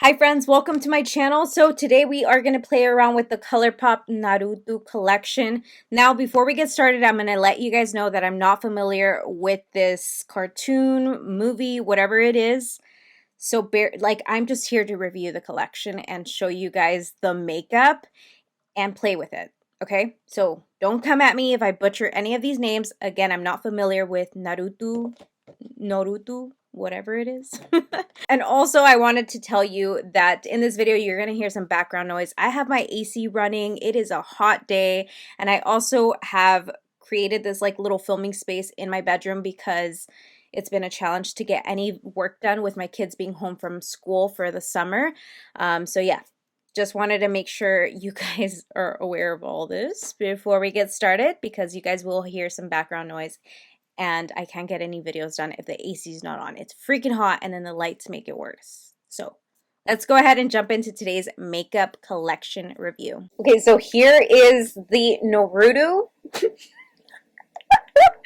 Hi friends, welcome to my channel. So today we are going to play around with the Colourpop Naruto collection. Now before we get started, I'm going to let you guys know that I'm not familiar with this cartoon, movie, whatever it is. So I'm just here to review the collection and show you guys the makeup and play with it. Okay, so don't come at me if I butcher any of these names. Again, I'm not familiar with Naruto, whatever it is. And also I wanted to tell you that in this video you're going to hear some background noise. I have my AC running. It is a hot day, and I also have created this like little filming space in my bedroom because it's been a challenge to get any work done with my kids being home from school for the summer. So yeah, just wanted to make sure you guys are aware of all this before we get started, because you guys will hear some background noise and I can't get any videos done if the AC is not on. It's freaking hot, and then the lights make it worse. So let's go ahead and jump into today's makeup collection review. Okay, so here is the Naruto.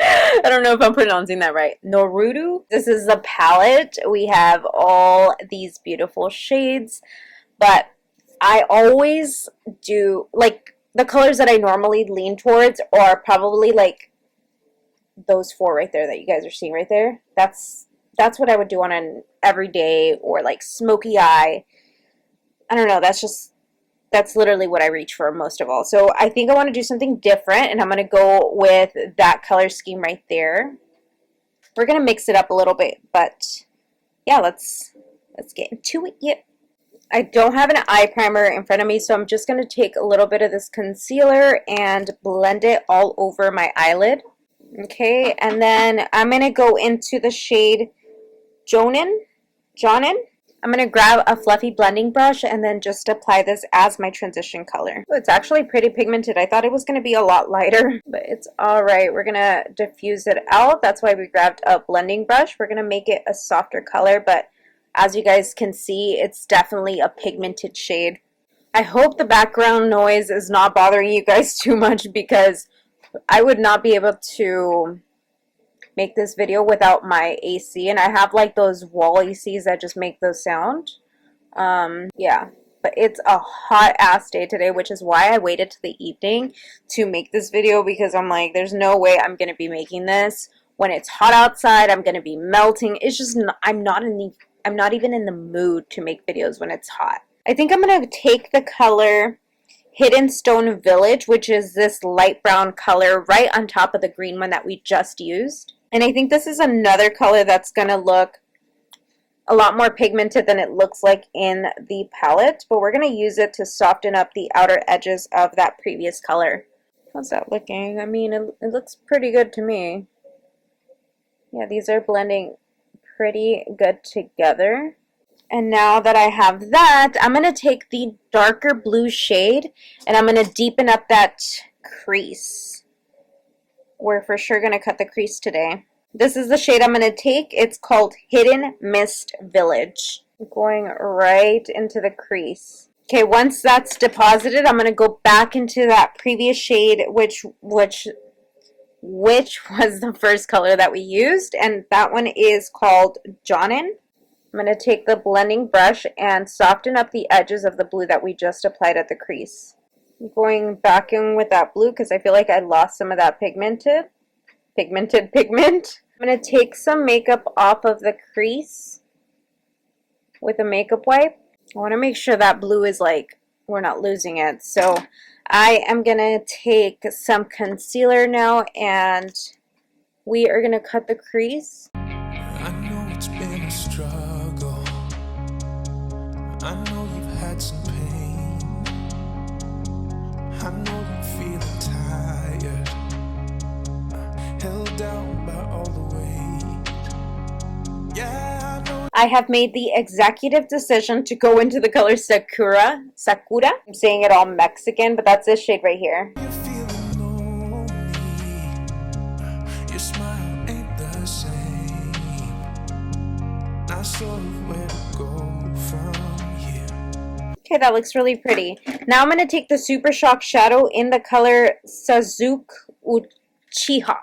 I don't know if I'm pronouncing that right. Naruto. This is the palette. We have all these beautiful shades, but I always do, like, the colors that I normally lean towards are probably like those four right there that you guys are seeing right there. That's what I would do on an everyday, or like smoky eye. I don't know, that's literally what I reach for most of all. So I think I want to do something different, and I'm going to go with that color scheme right there. We're going to mix it up a little bit, but yeah, let's get into it. Yep. I don't have an eye primer in front of me, so I'm just going to take a little bit of this concealer and blend it all over my eyelid. Okay, and then I'm going to go into the shade Jonin. I'm going to grab a fluffy blending brush and then just apply this as my transition color. Oh, it's actually pretty pigmented. I thought it was going to be a lot lighter, but it's alright. We're going to diffuse it out. That's why we grabbed a blending brush. We're going to make it a softer color, but as you guys can see, it's definitely a pigmented shade. I hope the background noise is not bothering you guys too much, because I would not be able to make this video without my AC, and I have like those wall ACs that just make those sound. Yeah, but it's a hot ass day today, which is why I waited to the evening to make this video, because I'm like, there's no way I'm gonna be making this when it's hot outside. I'm gonna be melting. It's just I'm not even in the mood to make videos when it's hot. I think I'm gonna take the color Hidden Stone Village, which is this light brown color right on top of the green one that we just used. And I think this is another color that's going to look a lot more pigmented than it looks like in the palette, but we're going to use it to soften up the outer edges of that previous color. How's that looking? I mean, it looks pretty good to me. Yeah, these are blending pretty good together. And now that I have that, I'm going to take the darker blue shade and I'm going to deepen up that crease. We're for sure going to cut the crease today. This is the shade I'm going to take. It's called Hidden Mist Village. I'm going right into the crease. Okay, once that's deposited, I'm going to go back into that previous shade, which was the first color that we used, and that one is called Jonin. I'm going to take the blending brush and soften up the edges of the blue that we just applied at the crease. I'm going back in with that blue because I feel like I lost some of that pigment. I'm going to take some makeup off of the crease with a makeup wipe. I want to make sure that blue is like, we're not losing it. So I am going to take some concealer now, and we are going to cut the crease. I know it's been a struggle. I know you've had some pain. I know you're feeling tired, held down by all the weight. Yeah, I know. I have made the executive decision to go into the color Sakura. I'm saying it all Mexican, but that's this shade right here. You're feeling lonely. Your smile ain't the same. Not sure where to go from here. Okay, that looks really pretty. Now I'm going to take the Super Shock shadow in the color Suzuki Uchiha.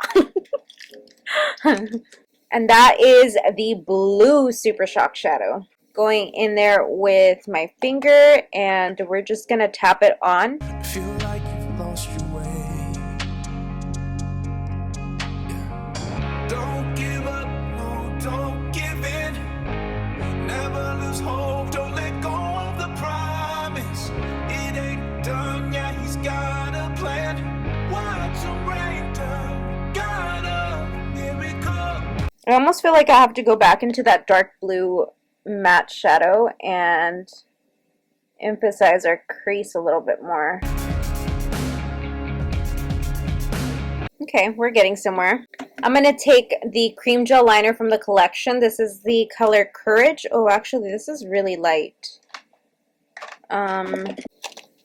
And that is the blue Super Shock shadow. Going in there with my finger, and we're just gonna tap it on. Feel like you've lost your way. Yeah. Don't give up, no, don't give in. Never lose hope, don't let go of the promise. It ain't done yet, he's got a plan. Watch him rain down, got a miracle. I almost feel like I have to go back into that dark blue matte shadow and emphasize our crease a little bit more. Okay, we're getting somewhere. I'm going to take the cream gel liner from the collection. This is the color Courage. Oh, actually, this is really light.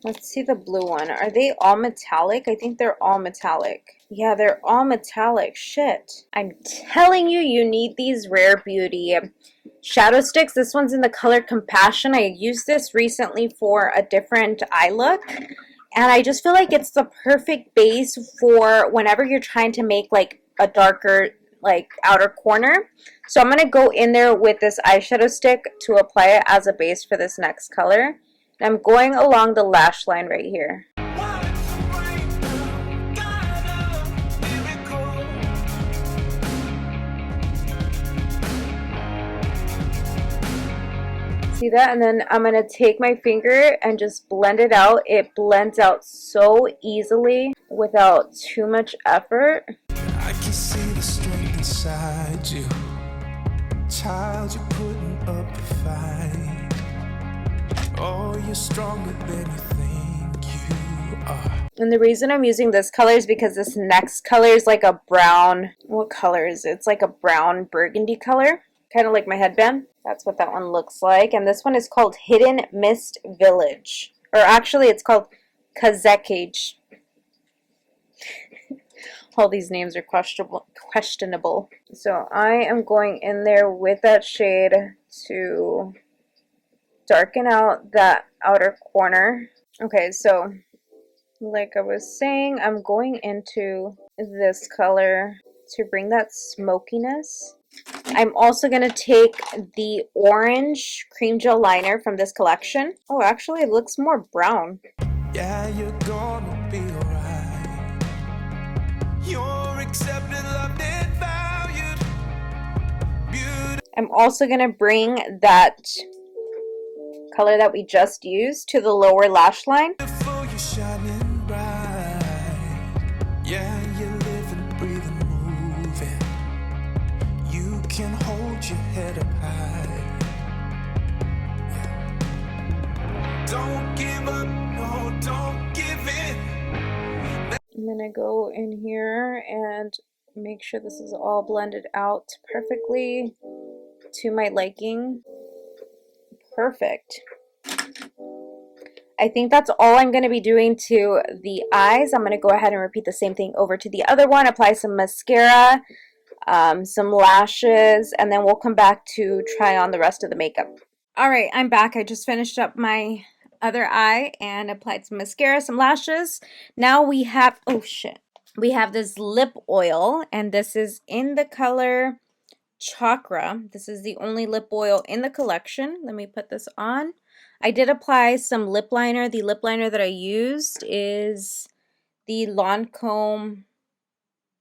Let's see the blue one. Are they all metallic? I think they're all metallic. Yeah, they're all metallic. Shit. I'm telling you, you need these Rare Beauty shadow sticks. This one's in the color Compassion. I used this recently for a different eye look. And I just feel like it's the perfect base for whenever you're trying to make like a darker like outer corner. So I'm going to go in there with this eyeshadow stick to apply it as a base for this next color. And I'm going along the lash line right here. See that? And then I'm going to take my finger and just blend it out. It blends out so easily without too much effort. I can see the strength inside you. Child, you're putting up a fight. Oh, you're stronger than you think you are. And the reason I'm using this color is because this next color is like a brown. What color is it? It's like a brown burgundy color. Kind of like my headband. That's what that one looks like. And this one is called Hidden Mist Village. Or actually, it's called Kazekage. All these names are questionable. So I am going in there with that shade to darken out that outer corner. Okay, so like I was saying, I'm going into this color to bring that smokiness. I'm also going to take the orange cream gel liner from this collection. Oh, actually it looks more brown. Yeah, you're gonna be alright. You're accepted, loved, and valued. Beautiful. I'm also going to bring that color that we just used to the lower lash line. You're shining bright. Yeah, you live and breathe and moving. You can hold your head up high. Yeah. Don't give up, no, don't give in. I'm going to go in here and make sure this is all blended out perfectly to my liking. Perfect. I think that's all I'm going to be doing to the eyes. I'm going to go ahead and repeat the same thing over to the other one. Apply some mascara, some lashes, and then we'll come back to try on the rest of the makeup. Alright, I'm back. I just finished up my other eye and applied some mascara, some lashes. Now we have, oh shit, we have this lip oil, and this is in the color Chakra. This is the only lip oil in the collection. Let me put this on. I did apply some lip liner. The lip liner that I used is the Lancome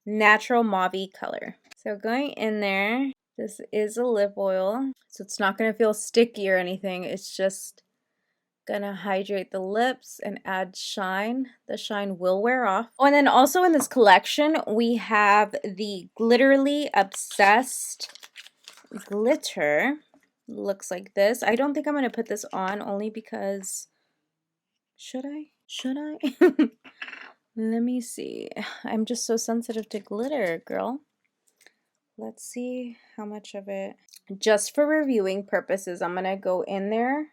Natural Mauve color. So going in there, this is a lip oil, so it's not going to feel sticky or anything. It's just going to hydrate the lips and add shine. The shine will wear off. Oh, and then also in this collection, we have the Glitterly Obsessed glitter. Looks like this. I don't think I'm going to put this on only because... Should I? Let me see. I'm just so sensitive to glitter, girl. Let's see how much of it. Just for reviewing purposes, I'm going to go in there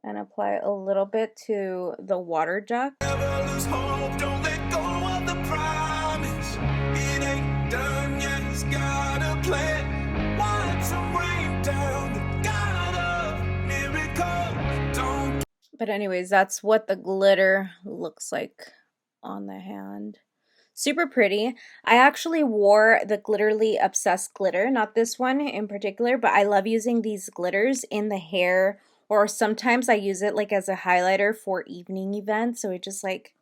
and apply a little bit to the water jet. Never lose hope, don't let go of the promise. It ain't done yet, he's got a plan. Want some rain down, the God of miracles. Don't. But anyways, that's what the glitter looks like on the hand. Super pretty. I actually wore the Glitterly Obsessed glitter, not this one in particular, but I love using these glitters in the hair, or sometimes I use it like as a highlighter for evening events. So it just like,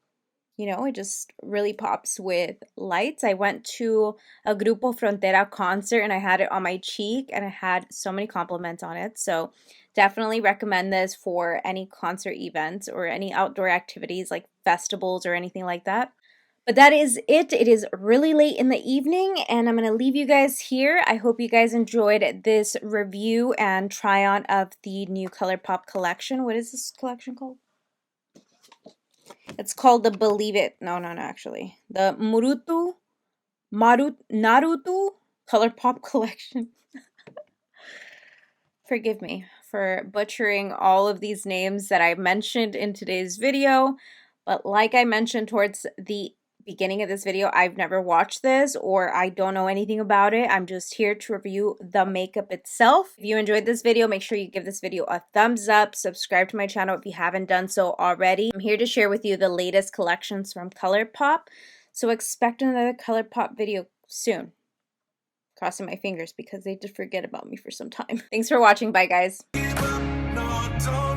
you know, it just really pops with lights. I went to a Grupo Frontera concert and I had it on my cheek and I had so many compliments on it. So definitely recommend this for any concert events or any outdoor activities like festivals or anything like that. But that is it. It is really late in the evening and I'm going to leave you guys here. I hope you guys enjoyed this review and try on of the new Colourpop collection. What is this collection called? It's called the Believe It. No, actually. The Naruto Colourpop collection. Forgive me for butchering all of these names that I mentioned in today's video. But like I mentioned towards the beginning of this video, I've never watched this or I don't know anything about it. I'm just here to review the makeup itself. If you enjoyed this video, make sure you give this video a thumbs up, subscribe to my channel if you haven't done so already. I'm here to share with you the latest collections from Colourpop, so expect another Colourpop video soon. Crossing my fingers because they did forget about me for some time. Thanks for watching. Bye, guys. No, don't